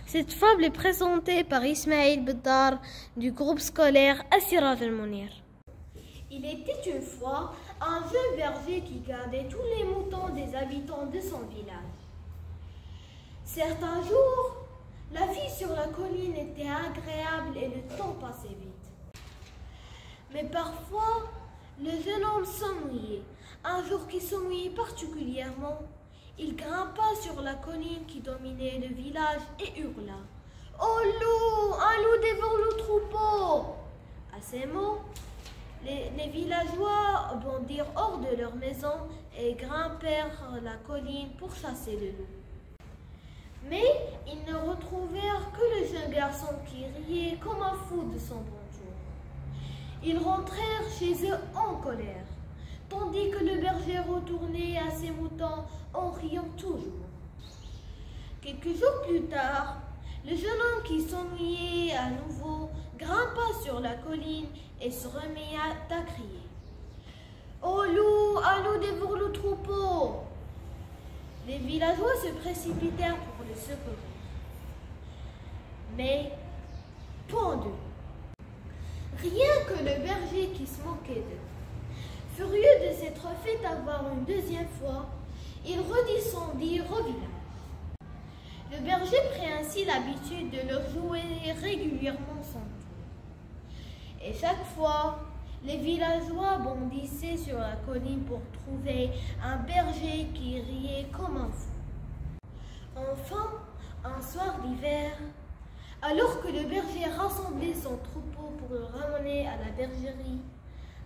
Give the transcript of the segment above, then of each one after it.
Cette fable est présentée par Ismaël Beddar du groupe scolaire Assiraj al-Mounir. Il était une fois un jeune berger qui gardait tous les moutons des habitants de son village. Certains jours, la vie sur la colline était agréable et le temps passait vite. Mais parfois, le jeune homme s'ennuyait. Un jour qu'il s'ennuyait particulièrement, il grimpa sur la colline qui dominait le village et hurla « Oh loup, un loup dévore le troupeau !» À ces mots, les villageois bondirent hors de leur maison et grimpèrent la colline pour chasser le loup. Mais ils ne retrouvèrent que le jeune garçon qui riait comme un fou de son bon jour. Ils rentrèrent chez eux en colère, tandis que le berger retournait à ses moutons en riant toujours. Quelques jours plus tard, le jeune homme qui s'ennuyait à nouveau grimpa sur la colline et se remit à crier « Oh loup, un loup dévore le troupeau !» Les villageois se précipitèrent pour le secourir. Mais, point d'eux. Rien que le berger qui se moquait d'eux. Furieux de s'être fait avoir une deuxième fois, il redescendit au village. Le berger prit ainsi l'habitude de leur jouer régulièrement son tour. Et chaque fois, les villageois bondissaient sur la colline pour trouver un berger qui riait comme un fou. Enfin, un soir d'hiver, alors que le berger rassemblait son troupeau pour le ramener à la bergerie,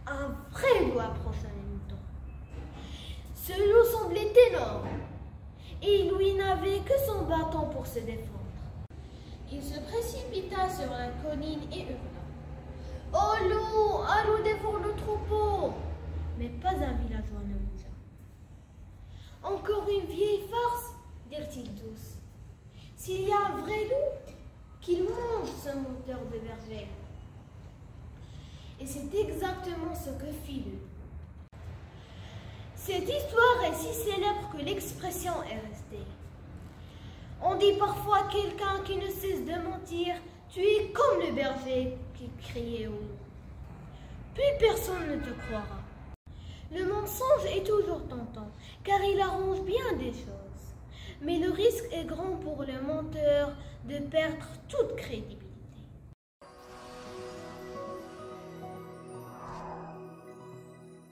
un vrai loup approcha les moutons. Ce loup semblait énorme et il n'avait que son bâton pour se défendre. Il se précipita sur la colline et hurla « Oh loup, un loup dévore le troupeau !» Mais pas un villageois ne bougea. « Encore une vieille farce » dirent-ils tous. « S'il y a un vrai loup, qu'il mange ce menteur de berger. » Et c'est exactement ce que fit le loup. Cette histoire est si célèbre que l'expression est restée. On dit parfois à quelqu'un qui ne cesse de mentir « Tu es comme le berger » qui criait au loup. Puis personne ne te croira. Le mensonge est toujours tentant, car il arrange bien des choses. Mais le risque est grand pour le menteur de perdre toute crédibilité.